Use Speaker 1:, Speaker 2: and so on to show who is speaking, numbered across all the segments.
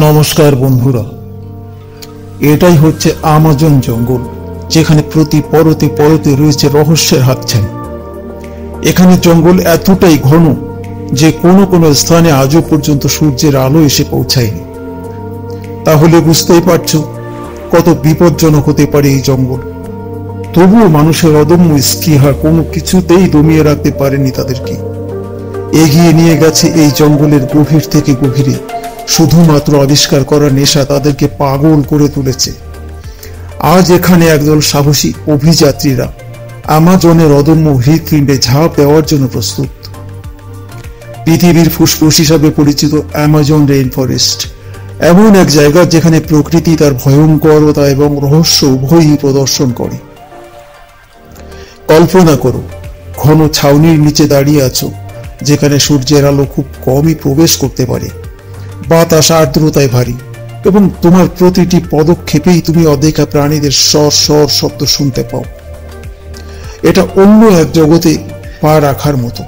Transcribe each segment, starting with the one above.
Speaker 1: নমস্কার বন্ধুরা, এটাই হচ্ছে আমাজন জঙ্গল, যেখানে প্রতি পরতে পরতে রয়েছে রহস্যের হাতছানি। এখানে জঙ্গল এতটাই ঘন যে কোনো কোনো স্থানে আজও পর্যন্ত সূর্যের আলো এসে পৌঁছায়নি। তাহলে বুঝতেই পারছো কত বিপজ্জনক হতে পারে এই জঙ্গল। তবুও মানুষের অদম্য স্পৃহা কোনো কিছুতেই দমিয়ে রাখতে পারেনি তাদেরকে। এগিয়ে নিয়ে গেছে এই জঙ্গলের গভীর থেকে গভীরে। শুধুমাত্র আবিষ্কার করার নেশা তাদেরকে পাগল করে তুলেছে। আজ এখানে একদল সাহসী অভিযাত্রীরা আমাজনের অদম্য হৃৎপিণ্ডে ঝাঁপ দেওয়ার জন্য প্রস্তুত। পৃথিবীর ফুসফুস হিসাবে পরিচিত অ্যামাজন রেইন ফরেস্ট এমন এক জায়গা যেখানে প্রকৃতি তার ভয়ঙ্করতা এবং রহস্য উভয়ই প্রদর্শন করে। কল্পনা করো, ঘন ছাউনির নিচে দাঁড়িয়ে আছো, যেখানে সূর্যের আলো খুব কমই প্রবেশ করতে পারে। বাতাস আর্দ্রতায় ভারী এবং তোমার প্রতিটি পদক্ষেপেই তুমি অদেখা প্রাণীদের স্বর স্বর শব্দ শুনতে পাও। এটা অন্য এক জগতে পা রাখার মতো,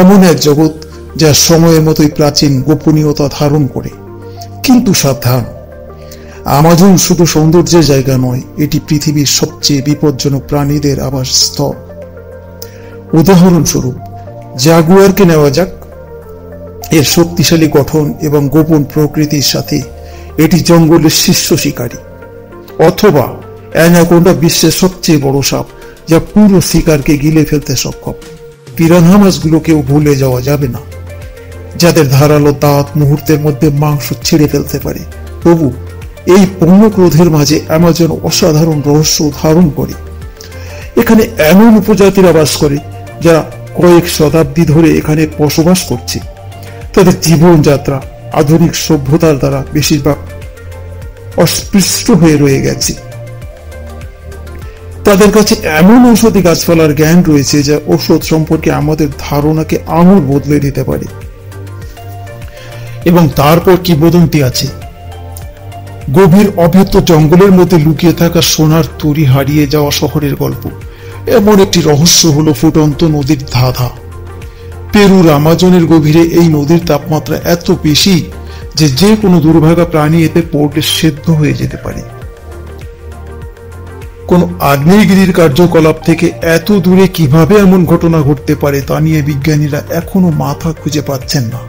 Speaker 1: এমন এক জগৎ যা সময়ের মতোই প্রাচীন গোপনীয়তা ধারণ করে। কিন্তু সাবধান, আমাজন শুধু সৌন্দর্যের জায়গা নয়, এটি পৃথিবীর সবচেয়ে বিপজ্জনক প্রাণীদের আবাসস্থল। উদাহরণস্বরূপ জাগুয়ারকে নেওয়া যাক। এর শক্তিশালী গঠন এবং গোপন প্রকৃতির সাথে এটি জঙ্গলের শীর্ষ শিকারী। অথবা অ্যানাকোন্ডা বিশ্বের সবচেয়ে বড় সাপ, যা পুরো শিকারকে গিলে ফেলতে সক্ষম। পিরানহা মাছগুলোকেও ভুলে যাওয়া যাবে না, যাদের ধারালো দাঁত মুহূর্তের মধ্যে মাংস ছিঁড়ে ফেলতে পারে। তবু এই পূর্ণ ক্রোধের মাঝে অ্যামাজন অসাধারণ রহস্য ধারণ করে। এখানে এমন উপজাতিরা বাস করে যারা কয়েক শতাব্দী ধরে এখানে বসবাস করছে। তাদের জীবনযাত্রা আধুনিক সভ্যতার দ্বারা বেশিরভাগ অস্পৃষ্ট হয়ে রয়ে গেছে। তাদের কাছে এমন ঔষধি গাছপালার জ্ঞান রয়েছে যা ঔষধ সম্পর্কে আমাদের ধারণাকে আমূল বদলে দিতে পারে। এবং তারপর কিংবদন্তি আছে, গভীর অভেদ্য জঙ্গলের মধ্যে লুকিয়ে থাকা সোনার তরী হারিয়ে যাওয়া শহরের গল্প। এমন একটি রহস্য হলো ফুটন্ত নদীর ধাঁধা। পেরুর আমাজনের গভীরে এই নদীর তাপমাত্রা এত বেশি যে যে কোনো দুর্ভাগা প্রাণী এতে পড়লে সেদ্ধ হয়ে যেতে পারে। কোন আগ্নেয়গিরির কার্যকলাপ থেকে এত দূরে কিভাবে এমন ঘটনা ঘটতে পারে তা নিয়ে বিজ্ঞানীরা এখনো মাথা খুঁজে পাচ্ছেন না।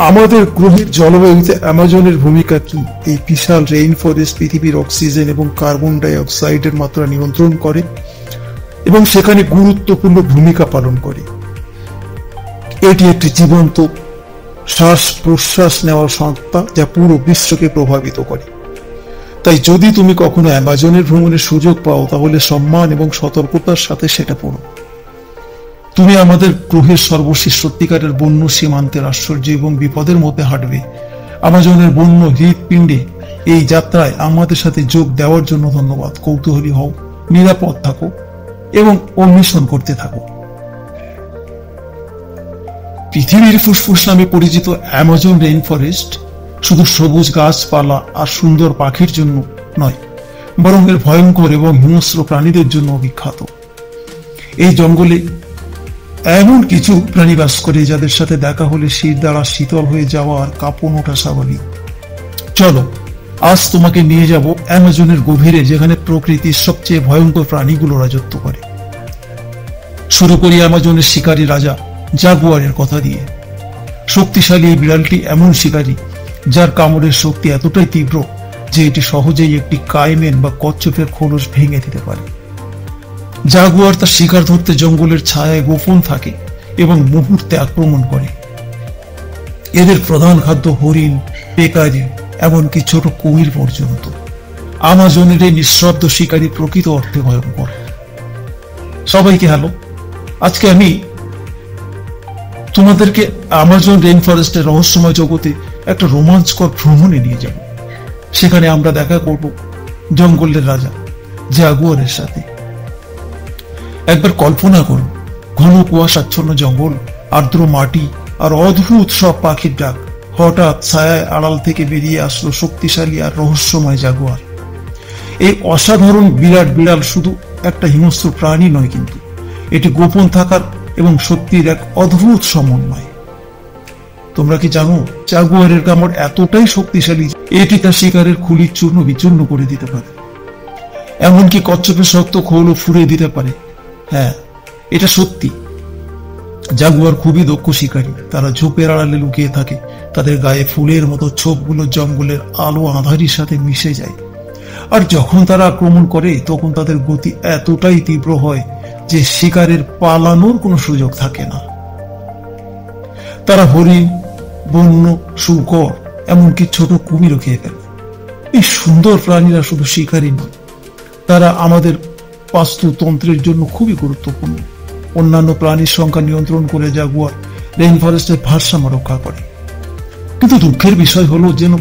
Speaker 1: আমাদের গ্রহের জলবায়ুতে অ্যামাজনের ভূমিকা কি? এই বিশাল রেইন ফরেস্ট পৃথিবীর অক্সিজেন এবং কার্বন ডাই অক্সাইডের মাত্রা নিয়ন্ত্রণ করে এবং সেখানে গুরুত্বপূর্ণ ভূমিকা পালন করে। এটি একটি জীবন্ত শ্বাস প্রশ্বাস নেওয়ার সংস্থা যা পুরো বিশ্বকে প্রভাবিত করে। তাই যদি তুমি কখনো অ্যামাজনের ভ্রমণের সুযোগ পাও, তাহলে সম্মান এবং সতর্কতার সাথে সেটা পড়ো। তুমি আমাদের গ্রহের সর্বশেষ সত্যিকারের বন্য সীমান্তের আশ্চর্য এবং বিপদের মধ্যে হাঁটবে। আমাজনের বন্য হৃৎপিণ্ডে এই যাত্রায় আমাদের সাথে যোগ দেওয়ার জন্য ধন্যবাদ। কৌতূহলী হও, নিরাপদ থাকো এবং অন্বেষণ করতে থাকো। পৃথিবীর ফুসফুস নামে পরিচিত অ্যামাজন রেইন ফরেস্ট শুধু সবুজ গাছপালা আর সুন্দর পাখির জন্য নয়, বরং এর ভয়ঙ্কর এবং হিংস্র প্রাণীদের জন্য বিখ্যাত। এই জঙ্গলে এমন কিছু প্রাণী বাস করে যাদের সাথে দেখা হলে শির দ্বারা শীতল হয়ে যাওয়া আর কাঁপন ওঠা স্বাভাবিক। চলো, আজ তোমাকে নিয়ে যাব অ্যামাজনের গভীরে, যেখানে প্রকৃতির সবচেয়ে ভয়ঙ্কর প্রাণীগুলো রাজত্ব করে। শুরু করি অ্যামাজনের শিকারী রাজা জাগুয়ারের কথা দিয়ে। শক্তিশালী এই বিড়ালটি এমন শিকারী যার কামড়ের শক্তি এতটাই তীব্র যে এটি সহজেই একটি কাইমেন বা কচ্ছপের খোলস ভেঙে দিতে পারে। জাগুয়ার তার শিকার ধরতে জঙ্গলের ছায়ায় গোপন থাকে এবং মুহূর্তে আক্রমণ করে। এদের প্রধান খাদ্য হরিণ, পেকারি, এমনকি ছোট কুমির পর্যন্ত। আমাজনের এই নিঃশব্দ শিকারী প্রকৃত অর্থে ভয়ঙ্কর। সবাইকে হ্যালো, আজকে আমি তোমাদেরকে আমাজন রেইন ফরেস্টের রহস্যময় জগতে একটা রোমাঞ্চকর ভ্রমণে নিয়ে যাব। সেখানে আমরা দেখা করব জঙ্গলের রাজা জাগুয়ারের সাথে। একবার কল্পনা করুন, ঘন কুয়াশাচ্ছন্ন জঙ্গল, আর্দ্র মাটি আর অদ্ভুত সব পাখির ডাক। হঠাৎ ছায়ায় আড়াল থেকে বেরিয়ে আসলো শক্তিশালী আর রহস্যময় জাগুয়ার। এই অসাধারণ বিরাট বিড়াল শুধু একটা হিংস্র প্রাণী নয়, কিন্তু এটি গোপন থাকার এবং শক্তির এক অদ্ভুত সমন্বয়। তোমরা কি জানো জাগুয়ারের কামড় এতটাই শক্তিশালী যে এটি তার শিকারের খুলি চূর্ণ বিচূর্ণ করে দিতে পারে, এমনকি কচ্ছপের শক্ত খোলও ফুরিয়ে দিতে পারে। হ্যাঁ, এটা সত্যি। জাগুয়ার খুবই দক্ষ শিকারী। তারা ঝোপের আড়ালে লুকিয়ে থাকে, তাদের গায়ে ফুলের মতো ছোপগুলো জঙ্গলের আলো আঁধারির সাথে মিশে যায়। আর যখন তারা আক্রমণ করে তখন তাদের গতি এতটাই তীব্র হয় যে শিকারের পালানোর কোনো সুযোগ থাকে না। তারা হরিণ, বন্য, শূকর, এমনকি ছোট কুমিরও খেয়ে ফেলে। এই সুন্দর প্রাণীরা শুধু শিকারী নয়, তারা আমাদের বাস্তুতন্ত্রের জন্য খুবই গুরুত্বপূর্ণ। অন্যান্য প্রাণীর সংখ্যা নিয়ন্ত্রণ করে জাগুয়ার রেইন ফরেস্টের ভারসাম্য রক্ষা করে। কিন্তু দুঃখের বিষয় হলো যেন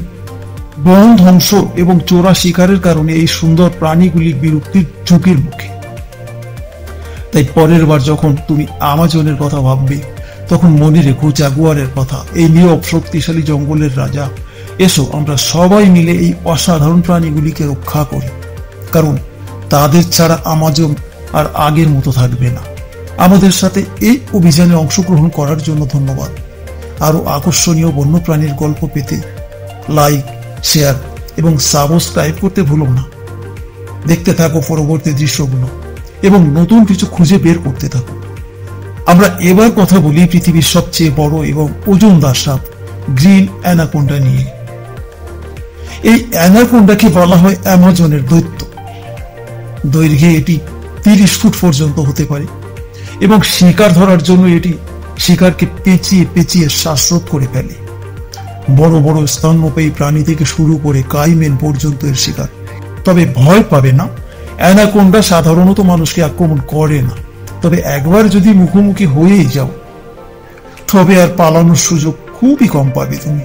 Speaker 1: বন ধ্বংস এবং চোরা শিকারের কারণে এই সুন্দর প্রাণীগুলি বিলুপ্তির ঝুঁকির মুখে। তাই পরের বার যখন তুমি আমাজনের কথা ভাববে তখন মনে রেখো জাগুয়ারের কথা, এই নীরব শক্তিশালী জঙ্গলের রাজা। এসো আমরা সবাই মিলে এই অসাধারণ প্রাণীগুলিকে রক্ষা করি, কারণ তাদের ছাড়া আমাজন আর আগের মতো থাকবে না। আমাদের সাথে এই অভিযানে অংশগ্রহণ করার জন্য ধন্যবাদ। আরো আকর্ষণীয় বন্যপ্রাণীর গল্প পেতে লাইক, শেয়ার এবং সাবস্ক্রাইব করতে ভুলো না। দেখতে থাকো পরবর্তী দৃশ্যগুলো এবং নতুন কিছু খুঁজে বের করতে থাকো। আমরা এবার কথা বলি পৃথিবীর সবচেয়ে বড় এবং ওজনদার সাপ গ্রিন অ্যানাকোন্ডা নিয়ে। এই অ্যানাকোন্ডাকে বলা হয় অ্যামাজনের দৈত্য। দৈর্ঘ্যে এটি 30 ফুট পর্যন্ত হতে পারে এবং শিকার ধরার জন্য এটি শিকারকে পেঁচিয়ে পেঁচিয়ে শ্বাসরোধ করে ফেলে। বড় বড় স্তন্যপায়ী প্রাণী থেকে শুরু করে কাইমেন পর্যন্ত এর শিকার। তবে ভয় পাবে না, অ্যানাকোন্ডা সাধারণত মানুষকে আক্রমণ করে না। তবে একবার যদি মুখোমুখি হয়েই যাও তবে আর পালানোর সুযোগ খুবই কম পাবে তুমি।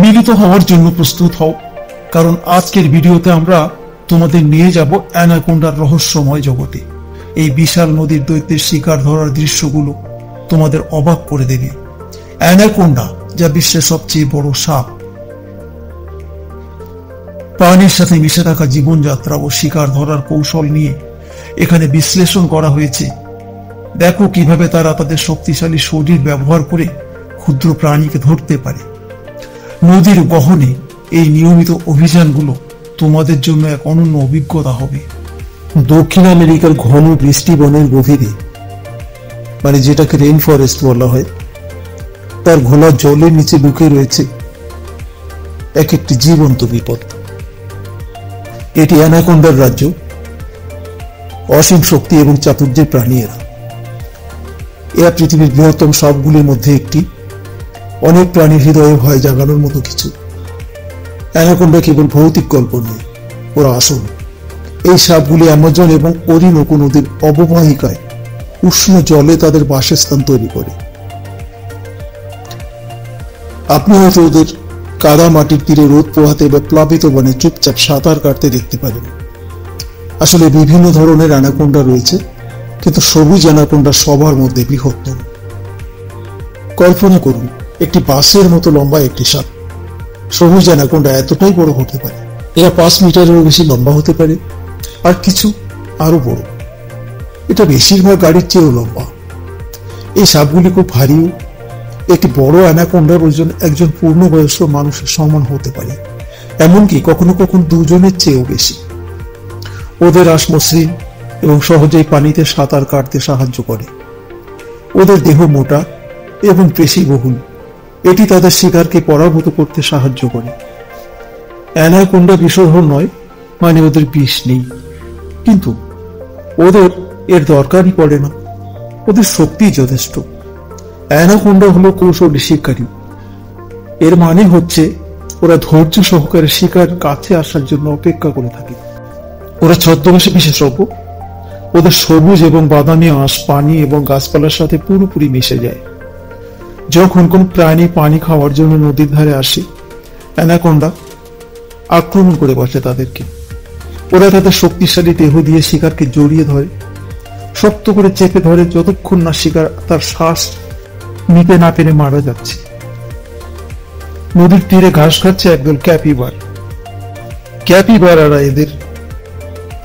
Speaker 1: মিলিত হওয়ার জন্য প্রস্তুত হও, কারণ আজকের ভিডিওতে আমরা তোমাদের নিয়ে যাব অ্যানাকোন্ডার রহস্যময় জগতে। এই বিশাল নদীর দৈত্যের শিকার ধরার দৃশ্যগুলো তোমাদের অবাক করে দেবে। অ্যানাকোন্ডা, যা বিশ্বের সবচেয়ে বড় সাপ, প্রাণীর সাথে মিশে থাকা জীবনযাত্রা ও শিকার ধরার কৌশল নিয়ে এখানে বিশ্লেষণ করা হয়েছে। দেখো কিভাবে তারা তাদের শক্তিশালী শরীর ব্যবহার করে ক্ষুদ্র প্রাণীকে ধরতে পারে। নদীর গহনে এই নিয়মিত অভিযানগুলো তোমাদের জন্য এক অনন্য অভিজ্ঞতা হবে। দক্ষিণ আমেরিকার ঘন বৃষ্টি বনের গভীরে, মানে যেটাকে রেইন ফরেস্ট বলা হয়, তার ঘোলা জলের নিচে লুকিয়ে রয়েছে এক একটি জীবন্ত বিপদ। এটি অ্যানাকোন্ডার রাজ্য। অসীম শক্তি এবং চাতুর্যের প্রাণী এরা। এরা পৃথিবীর বৃহত্তম সাপগুলির মধ্যে একটি। অনেক প্রাণীর হৃদয়ে ভয় জাগানোর মতো কিছু। অ্যানাকোন্ডা কেবল ভৌতিক গল্প নয়, ওরা আসল। এই সাপগুলি অ্যামাজন এবং ওরিনোকো নদীর অববাহিকায় উষ্ণ জলে তাদের বাসস্থান তৈরি করে। আপনি হয়তো ওদের কাদা মাটির তীরে রোদ পোহাতে বা প্লাবিত বনে চুপচাপ সাঁতার কাটতে দেখতে পারেন। আসলে বিভিন্ন ধরনের অ্যানাকোন্ডা রয়েছে, কিন্তু সবুজ অ্যানাকোন্ডা সবার মধ্যে বৃহত্তম। কল্পনা করুন একটি বাসের মতো লম্বা একটি সাপ। সবুজ অ্যানাকোন্ডা এতটাই বড় হতে পারে, এরা 5 মিটারেরও বেশি লম্বা হতে পারে, আর কিছু আরো বড়। এটা বেশিরভাগ গাড়ির চেয়েও লম্বা। এই সাপগুলি খুব ভারীও। একটি বড় অ্যানাকোন্ডার ওজন একজন পূর্ণবয়স্ক মানুষের সমান হতে পারে, এমনকি কখনো কখনো 2 জনের চেয়েও বেশি। ওদের আঁশ মসৃণ এবং সহজেই পানিতে সাঁতার কাটতে সাহায্য করে। ওদের দেহ মোটা এবং পেশিবহুল। এটি তাদের শিকারকে পরাভূত করতে সাহায্য করে। অ্যানাকোন্ডা বিষধর নয়, মানে ওদের বিষ নেই, কিন্তু ওদের এর দরকারই পড়ে না। ওদের শক্তি যথেষ্ট। অ্যানাকোন্ডা হলো কৌশলী শিকারী। এর মানে হচ্ছে ওরা ধৈর্য সহকারে শিকার কাছে আসার জন্য অপেক্ষা করে থাকে। ওরা ছদ্মবেশে বিশেষজ্ঞ। ওদের সবুজ এবং বাদামি আঁশ পানি এবং গাছপালার সাথে পুরোপুরি মিশে যায়। যখন কোন প্রাণী পানি খাওয়ার জন্য নদীর ধারে আসে, অ্যানাকোন্ডা আক্রমণ করে বসে তাদেরকে। ওরা তাদের শক্তিশালী দেহ দিয়ে শিকারকে জড়িয়ে ধরে, শক্ত করে চেপে ধরে যতক্ষণ না শিকার তার শ্বাস নিতে না পেরে মারা যাচ্ছে। নদীর তীরে ঘাস খাচ্ছে একদল ক্যাপিবারারা এদের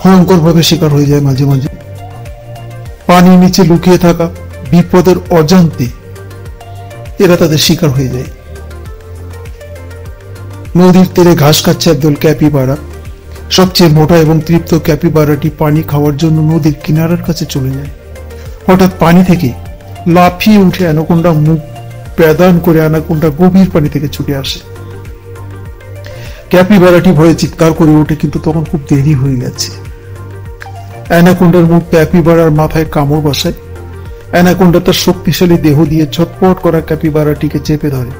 Speaker 1: ভয়ঙ্কর ভাবে শিকার হয়ে যায় মাঝে মাঝে। পানির নিচে লুকিয়ে থাকা বিপদের অজান্তে এরা তাদের শিকার হয়ে যায়। নদীর তীরে ঘাস খাচ্ছে একদল ক্যাপিবারা। সবচেয়ে মোটা এবং তৃপ্ত ক্যাপিবারাটি পানি খাওয়ার জন্য নদীর কিনারার কাছে চলে যায়। হঠাৎ পানি থেকে লাফিয়ে উঠে অ্যানাকোন্ডা মুখ প্যাদান করে অ্যানাকোন্ডা গভীর পানি থেকে ছুটে আসে। ক্যাপিবারাটি ভয়ে চিৎকার করে ওঠে, কিন্তু তখন খুব দেরি হয়ে গেছে। অ্যানাকোন্ডার মুখ ক্যাপিবারার মাথায় কামড় বসায়। অ্যানাকোন্ডা তার শক্তিশালী দেহ দিয়ে ঝটপট করা ক্যাপিবারাটিকে চেপে ধরে।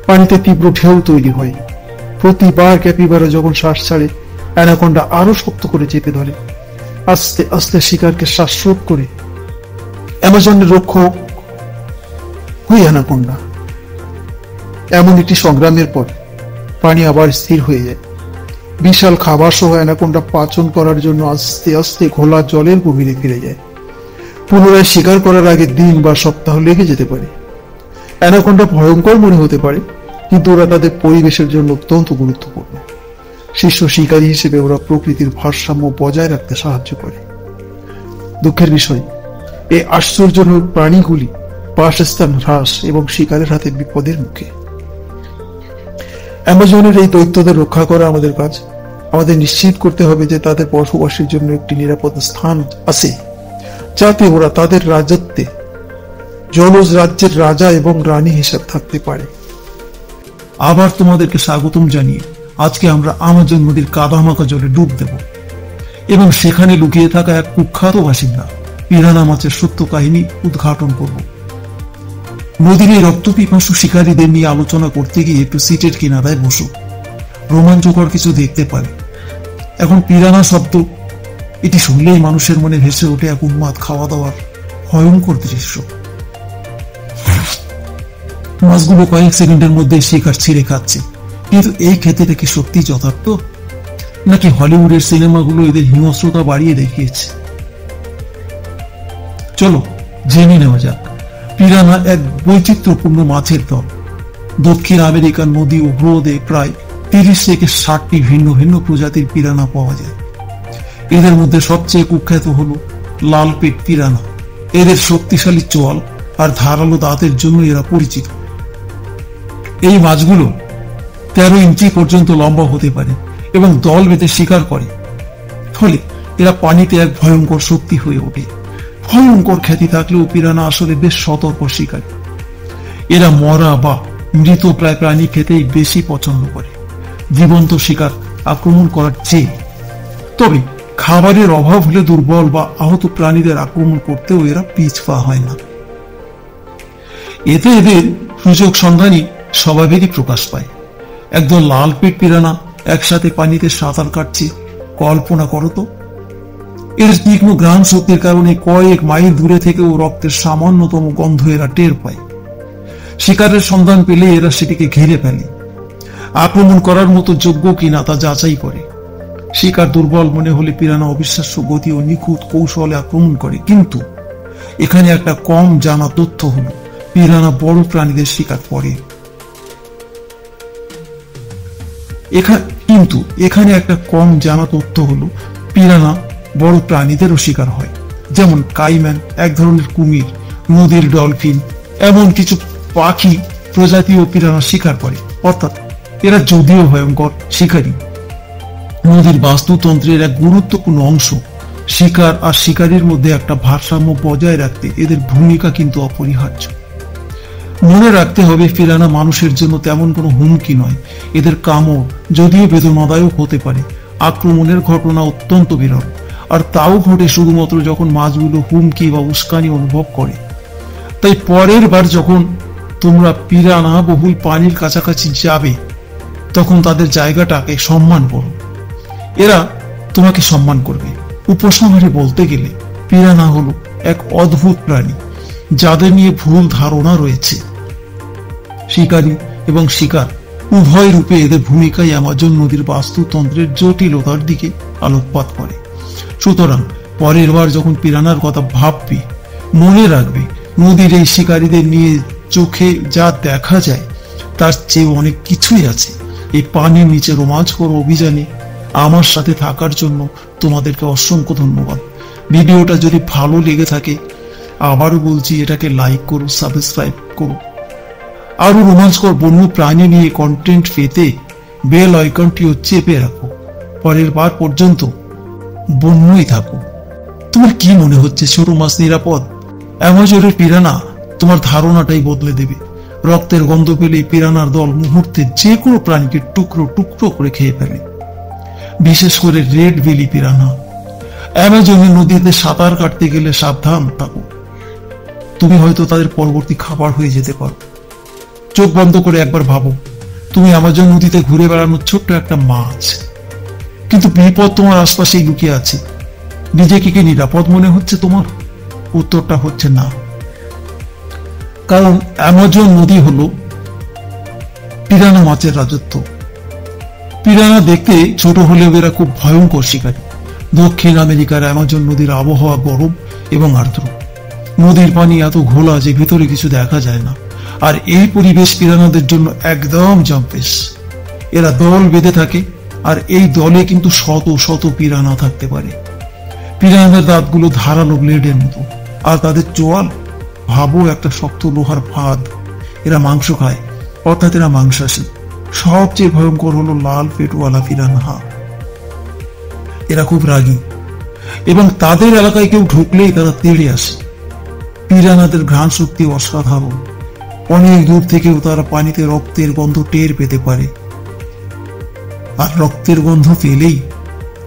Speaker 1: পানিতে তীব্র ঢেউ তৈরি হয়। প্রতিবার ক্যাপিবারা যখন শ্বাস ছাড়ে, অ্যানাকোন্ডা আরো শক্ত করে চেপে ধরে। আস্তে আস্তে শিকারকে শ্বাসরোধ করে অ্যামাজনের রক্ষক হই অ্যানাকোন্ডা। এমন একটি সংগ্রামের পর পানি আবার স্থির হয়ে যায়। বিশাল খাবার সহ অ্যানাকোন্ডা পাচন করার জন্য আস্তে আস্তে ঘোলা জলের গভীরে ফিরে যায়। পুনরায় শিকার করার আগে দিন বা সপ্তাহ লেগে যেতে পারে। অ্যানাকোন্ডা ভয়ঙ্কর মনে হতে পারে, কিন্তু ওরা তাদের পরিবেশের জন্য অত্যন্ত গুরুত্বপূর্ণ। শীর্ষ শিকারী হিসেবে ওরা প্রকৃতির ভারসাম্য বজায় রাখতে সাহায্য করে। দুঃখের বিষয়, এই আশ্চর্যজনক প্রাণীগুলি বাসস্থান হ্রাস এবং শিকারের হাতে বিপদের মুখে। অ্যামাজনের এই দৈত্যদের রক্ষা করা আমাদের কাজ। আমাদের নিশ্চিত করতে হবে যে তাদের বসবাসের জন্য একটি নিরাপদ স্থান আছে, যাতে ওরা তাদের রাজত্বে জলজ রাজ্যের রাজা এবং রানী হিসেবে থাকতে পারে। আবার তোমাদেরকে স্বাগতম জানিয়ে আজকে আমরা আমাজন নদীর কাদামাখা জলে ডুব দেব এবং সেখানে লুকিয়ে থাকা এক কুখ্যাত বাসিন্দা পিরানা মাছের সত্য কাহিনী উদ্ঘাটন করব। নদীর এই রক্তপিপাসু শিকারীদের নিয়ে আলোচনা করতে গিয়ে একটু সিটের কিনারায় বসো, রোমাঞ্চকর কিছু দেখতে পারে। এখন পিরানা শব্দ, এটি শুনলেই মানুষের মনে ভেসে ওঠে এক উন্মাদ খাওয়া দাওয়ার ভয়ঙ্কর দৃশ্য। মাছগুলো কয়েক সেকেন্ডের মধ্যে শিকার ছিঁড়ে খাচ্ছে, কিন্তু এই ক্ষেত্রে কি সত্যি যথার্থ, নাকি হলিউডের সিনেমাগুলো এদের হিংস্রতা বাড়িয়ে দেখিয়েছে? চলো জেনে নেওয়া যাক। পিরানা এক বৈচিত্র্যপূর্ণ মাছের দল। দক্ষিণ আমেরিকার নদী ও হ্রদে প্রায় 30 থেকে 60টি ভিন্ন ভিন্ন প্রজাতির পিরানা পাওয়া যায়। এদের মধ্যে সবচেয়ে কুখ্যাত হল লাল পেট পিরানা। এদের শক্তিশালী চোয়াল আর ধারালো দাঁতের জন্য এরা পরিচিত। এই মাছগুলো 13 ইঞ্চি পর্যন্ত লম্বা হতে পারে এবং দল বেঁধে শিকার করে, ফলে এরা পানিতে এক ভয়ঙ্কর শক্তি হয়ে ওঠে। ভয়ঙ্কর খ্যাতি থাকলেও পিরানা আসলে বেশ সতর্ক শিকারী। এরা মরা বা মৃত প্রায় প্রাণী খেতেই বেশি পছন্দ করে, জীবন্ত শিকার আক্রমণ করার চেয়ে। তবে খাবারের অভাব হলে দুর্বল বা আহত প্রাণীদের আক্রমণ করতেও এরা পিছপা হয় না। এতে এদের সুযোগ সন্ধানী স্বভাবেরই প্রকাশ পায়। একদল লাল পেট পিরানা একসাথে পানিতে সাঁতার কাটছে, কল্পনা করো তো। এর তীক্ষ্ণ ঘ্রাণ শক্তির কারণে কয়েক মাইল দূরে থেকেও রক্তের সামান্যতম গন্ধ এরা টের পায়। শিকারের সন্ধান পেলে এরা সেটিকে ঘিরে ফেলে, আক্রমণ করার মতো যোগ্য কিনা তা যাচাই করে। শিকার দুর্বল মনে হলে পিরানা অবিশ্বাস্য গতি ও নিখুঁত কৌশলে আক্রমণ করে। কিন্তু এখানে একটা কম জানা তথ্য হলো পিরানা বড় প্রাণীদের শিকার করে। এখানে একটা কম জানা তথ্য হলো পিরানা বড় প্রাণীদেরও শিকার হয়, যেমন কাইম্যান, এক ধরনের কুমির, নদীর ডলফিন, এমন কিছু পাখি প্রজাতিও পিরানা শিকার করে। অর্থাৎ এরা যদিও ভয়ঙ্কর শিকারী, নদীর বাস্তুতন্ত্রের এক গুরুত্বপূর্ণ অংশ। শিকার আর শিকারীর মধ্যে একটা ভারসাম্য বজায় রাখতে এদের ভূমিকা কিন্তু অপরিহার্য। মনে রাখতে হবে, পিরানা মানুষের জন্য তেমন কোনো হুমকি নয়। এদের কামড় যদিও বেদনাদায়ক হতে পারে, আক্রমণের ঘটনা অত্যন্ত বিরল, আর তাও ঘটে শুধুমাত্র যখন মাছগুলো হুমকি বা উস্কানি অনুভব করে। তাই পরের বার যখন তোমরা পিরানা বহুল পানির কাছাকাছি যাবে, তখন তাদের জায়গাটাকে সম্মান করো, এরা তোমাকে সম্মান করবে। উপসংহারে বলতে গেলে পিরানা হলো এক অদ্ভুত প্রাণী যাদের নিয়ে ভুল ধারণা রয়েছে। শিকারী এবং শিকার উভয় রূপে এদের ভূমিকায় অ্যামাজন নদীর বাস্তুতন্ত্রের জটিলতার দিকে আলোকপাত করে। সুতরাং পরের বার যখন পিরানার কথা ভাববে, মনে রাখবে নদীর এই শিকারীদের নিয়ে চোখে যা দেখা যায় তার চেয়ে অনেক কিছুই আছে। এই পানির নিচে রোমাঞ্চকর অভিযানে আমার সাথে থাকার জন্য তোমাদেরকে অসংখ্য ধন্যবাদ। ভিডিওটা যদি ভালো লেগে থাকে, আবারও বলছি, এটাকে লাইক করো, সাবস্ক্রাইব করো আরো রোমাঞ্চকর বন্য প্রাণী নিয়ে কন্টেন্ট পেতে বেল আইকনটিও চেপে রাখো। পরের বার পর্যন্ত বন্যই থাকো। তোমার কি মনে হচ্ছে ছোট মাছ নিরাপদ? অ্যামাজনের পিরানা তোমার ধারণাটাই বদলে দেবে। রক্তের গন্ধ পেলে পিরানার দল মুহূর্তে যে কোনো প্রাণীকে টুকরো টুকরো করে খেয়ে ফেলে, বিশেষ করে রেড বেলি পিরানা। অ্যামাজনের নদীতে সাঁতার কাটতে গেলে সাবধান থাকো, তুমি হয়তো তাদের পরবর্তী খাবার হয়ে যেতে পারো। চোখ বন্ধ করে একবার ভাবো, তুমি অ্যামাজন নদীতে ঘুরে বেড়ানো ছোট্ট একটা মাছ, কিন্তু বিপদ তোমার আশপাশেই লুকিয়ে আছে। নিজেকে কি নিরাপদ মনে হচ্ছে তোমার? উত্তরটা হচ্ছে না, কারণ অ্যামাজন নদী হলো পিরানা মাছের রাজত্ব। পিরানা দেখতে ছোট হলেও এরা খুব ভয়ঙ্কর শিকারী। দক্ষিণ আমেরিকার অ্যামাজন নদীর আবহাওয়া গরম এবং আর্দ্র। নদীর পানি এত ঘোলা যে ভিতরে কিছু দেখা যায় না, আর এই পরিবেশ পিরানাদের জন্য একদম জম্পেস। এরা দল বেঁধে থাকে, আর এই দলে কিন্তু শত শত পিরানা থাকতে পারে। পিরানাদের দাঁতগুলো ধারালো ব্লেডের মতো, আর তাদের চোয়াল ভাবো একটা শক্ত লোহার ফাঁদ। এরা মাংস খায়, অর্থাৎ এরা মাংসাশী। সবচেয়ে ভয়ঙ্কর হলো লাল পেটওয়ালা পিরানহা। এরা খুব রাগী, এবং তাদের এলাকায় কেউ ঢুকলেই তারা তেড়ে আসে। পিরানাদের ঘ্রাণ শক্তি অসাধারণ। অনেক দূর থেকেও তারা পানিতে রক্তের গন্ধ টের পেতে পারে, আর রক্তের গন্ধ পেলেই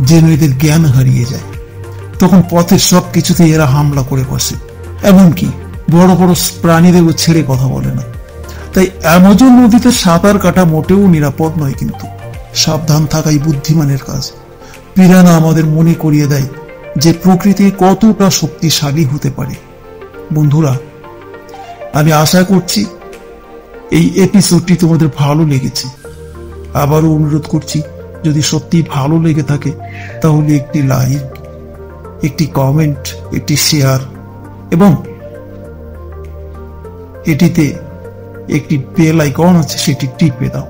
Speaker 1: যেন এদের জ্ঞান হারিয়ে যায়। তখন পথের সব কিছুতে এরা হামলা করে বসে, এমনকি বড় বড় প্রাণীদেরও ছেড়ে কথা বলে না। তাই অ্যামাজন নদীতে সাঁতার কাটা মোটেও নিরাপদ নয়, কিন্তু সাবধান থাকাই বুদ্ধিমানের কাজ। পিরানা আমাদের মনে করিয়ে দেয় যে প্রকৃতি কতটা শক্তিশালী হতে পারে। বন্ধুরা, আমি আশা করছি এই এপিসোডটি তোমাদের ভালো লেগেছে। আবারও অনুরোধ করছি, যদি সত্যি ভালো লেগে থাকে তাহলে একটি লাইক, একটি কমেন্ট, একটি শেয়ার, এবং এটিতে একটি বেল আইকন আছে সেটি টিপে দাও।